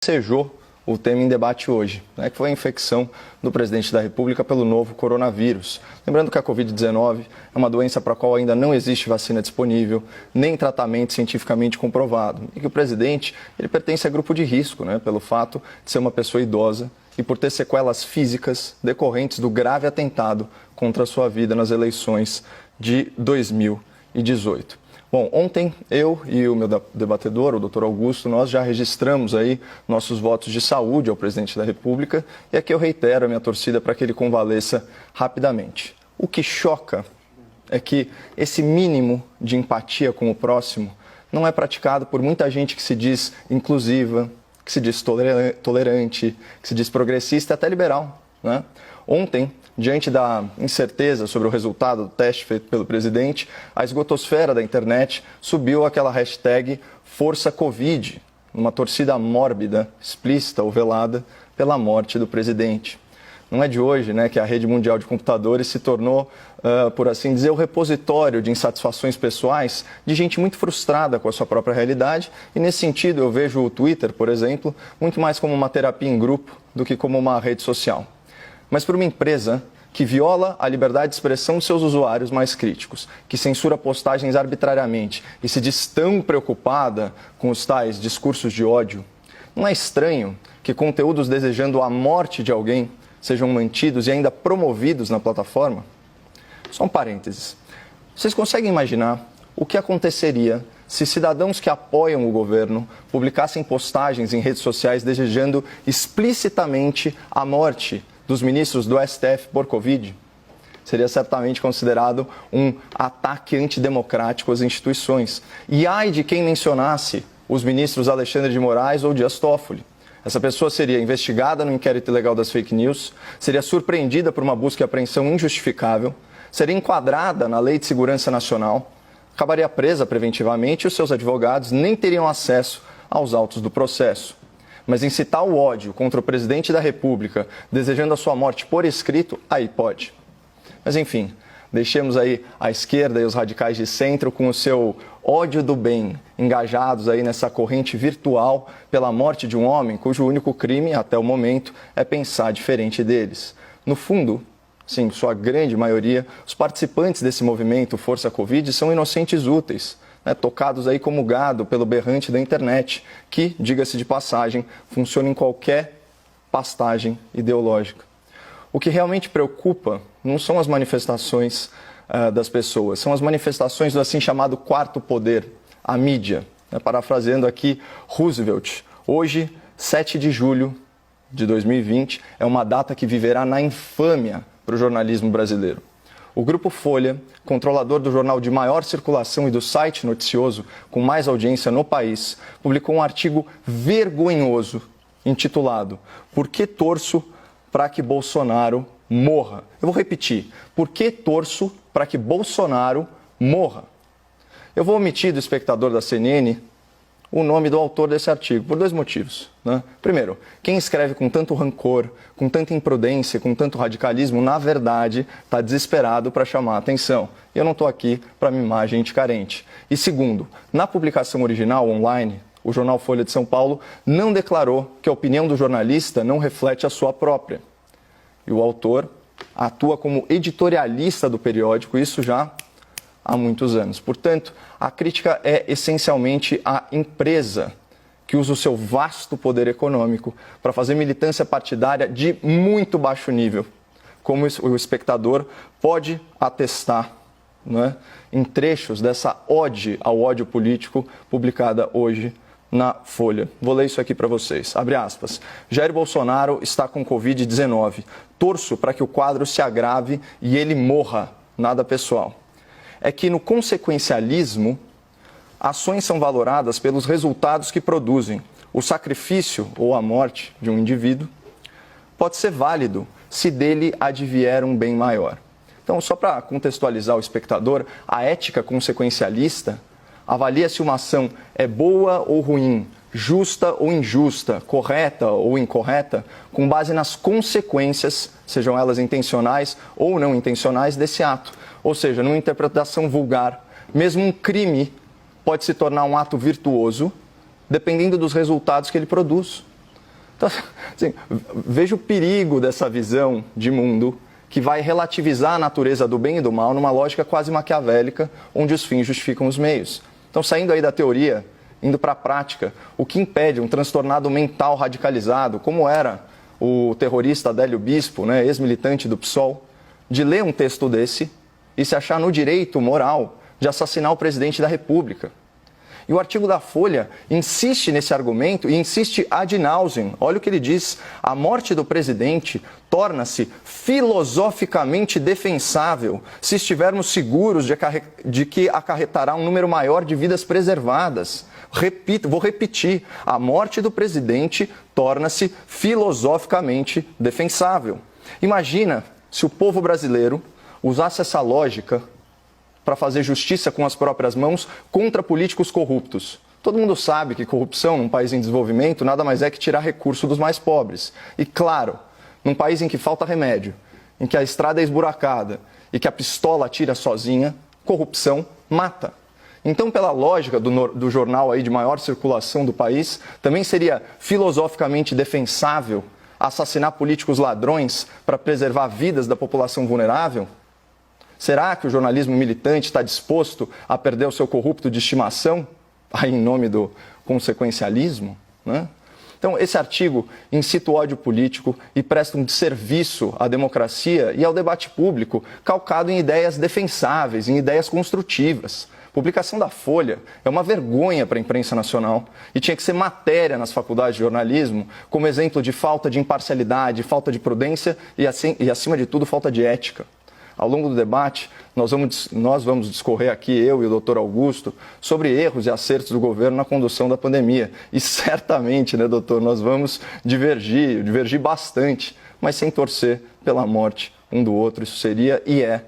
ensejou o tema em debate hoje, né, que foi a infecção do presidente da República pelo novo coronavírus. Lembrando que a Covid-19 é uma doença para a qual ainda não existe vacina disponível, nem tratamento cientificamente comprovado. E que o presidente ele pertence a grupo de risco, né, pelo fato de ser uma pessoa idosa e por ter sequelas físicas decorrentes do grave atentado contra a sua vida nas eleições de 2018. Bom, ontem eu e o meu debatedor, o Dr. Augusto, nós já registramos aí nossos votos de saúde ao presidente da República e aqui eu reitero a minha torcida para que ele convalesça rapidamente. O que choca é que esse mínimo de empatia com o próximo não é praticado por muita gente que se diz inclusiva, que se diz tolerante, que se diz progressista e até liberal, né? Ontem, diante da incerteza sobre o resultado do teste feito pelo presidente, a esgotosfera da internet subiu aquela hashtag #ForçaCovid, numa torcida mórbida, explícita ou velada pela morte do presidente. Não é de hoje, né, que a rede mundial de computadores se tornou, por assim dizer, o repositório de insatisfações pessoais de gente muito frustrada com a sua própria realidade. E nesse sentido eu vejo o Twitter, por exemplo, muito mais como uma terapia em grupo do que como uma rede social. Mas para uma empresa que viola a liberdade de expressão de seus usuários mais críticos, que censura postagens arbitrariamente e se diz tão preocupada com os tais discursos de ódio, não é estranho que conteúdos desejando a morte de alguém sejam mantidos e ainda promovidos na plataforma? Só um parênteses. Vocês conseguem imaginar o que aconteceria se cidadãos que apoiam o governo publicassem postagens em redes sociais desejando explicitamente a morte dos ministros do STF por Covid? Seria certamente considerado um ataque antidemocrático às instituições. E ai de quem mencionasse os ministros Alexandre de Moraes ou Dias Toffoli. Essa pessoa seria investigada no inquérito ilegal das fake news, seria surpreendida por uma busca e apreensão injustificável, seria enquadrada na Lei de Segurança Nacional, acabaria presa preventivamente e os seus advogados nem teriam acesso aos autos do processo. Mas incitar o ódio contra o presidente da República, desejando a sua morte por escrito, aí pode. Mas enfim, deixemos aí a esquerda e os radicais de centro com o seu ódio do bem, engajados aí nessa corrente virtual pela morte de um homem cujo único crime, até o momento, é pensar diferente deles. No fundo, sim, sua grande maioria, os participantes desse movimento Força Covid são inocentes úteis, né, tocados aí como gado pelo berrante da internet, que, diga-se de passagem, funciona em qualquer pastagem ideológica. O que realmente preocupa não são as manifestações das pessoas, são as manifestações do assim chamado quarto poder, a mídia. Né, parafraseando aqui Roosevelt, hoje, 7 de julho de 2020, é uma data que viverá na infâmia para o jornalismo brasileiro. O Grupo Folha, controlador do jornal de maior circulação e do site noticioso com mais audiência no país, publicou um artigo vergonhoso intitulado "Por que torço para que Bolsonaro morra?". Eu vou repetir: por que torço para que Bolsonaro morra? Eu vou omitir do espectador da CNN o nome do autor desse artigo, por 2 motivos. Né? Primeiro, quem escreve com tanto rancor, com tanta imprudência, com tanto radicalismo, na verdade, está desesperado para chamar a atenção. E eu não estou aqui para mimar gente carente. E segundo, na publicação original, online, o jornal Folha de São Paulo não declarou que a opinião do jornalista não reflete a sua própria. E o autor atua como editorialista do periódico, isso já há muitos anos. Portanto, a crítica é essencialmente à empresa que usa o seu vasto poder econômico para fazer militância partidária de muito baixo nível, como o espectador pode atestar, né, em trechos dessa ode ao ódio político publicada hoje na Folha. Vou ler isso aqui para vocês. Abre aspas. Jair Bolsonaro está com Covid-19. Torço para que o quadro se agrave e ele morra. Nada pessoal. É que no consequencialismo, ações são valoradas pelos resultados que produzem. O sacrifício ou a morte de um indivíduo pode ser válido se dele advier um bem maior. Então, só para contextualizar o espectador, a ética consequencialista avalia se uma ação é boa ou ruim, justa ou injusta, correta ou incorreta, com base nas consequências, sejam elas intencionais ou não intencionais, desse ato. Ou seja, numa interpretação vulgar, mesmo um crime pode se tornar um ato virtuoso, dependendo dos resultados que ele produz. Então, assim, vejo o perigo dessa visão de mundo que vai relativizar a natureza do bem e do mal numa lógica quase maquiavélica, onde os fins justificam os meios. Então, saindo aí da teoria, indo para a prática, o que impede um transtornado mental radicalizado, como era o terrorista Adélio Bispo, né, ex-militante do PSOL, de ler um texto desse e se achar no direito moral de assassinar o presidente da República? E o artigo da Folha insiste nesse argumento e insiste ad nauseam. Olha o que ele diz: a morte do presidente torna-se filosoficamente defensável se estivermos seguros de que acarretará um número maior de vidas preservadas. Vou repetir: a morte do presidente torna-se filosoficamente defensável. Imagina se o povo brasileiro usasse essa lógica para fazer justiça com as próprias mãos contra políticos corruptos. Todo mundo sabe que corrupção num país em desenvolvimento nada mais é que tirar recurso dos mais pobres. E claro, num país em que falta remédio, em que a estrada é esburacada e que a pistola atira sozinha, corrupção mata. Então, pela lógica do jornal aí de maior circulação do país, também seria filosoficamente defensável assassinar políticos ladrões para preservar vidas da população vulnerável? Será que o jornalismo militante está disposto a perder o seu corrupto de estimação, aí em nome do consequencialismo, né? Então, esse artigo incita o ódio político e presta um desserviço à democracia e ao debate público, calcado em ideias defensáveis, em ideias construtivas. Publicação da Folha é uma vergonha para a imprensa nacional e tinha que ser matéria nas faculdades de jornalismo como exemplo de falta de imparcialidade, falta de prudência e acima de tudo, falta de ética. Ao longo do debate, nós vamos discorrer aqui, eu e o doutor Augusto, sobre erros e acertos do governo na condução da pandemia. E certamente, né, doutor, nós vamos divergir bastante, mas sem torcer pela morte um do outro. Isso seria e é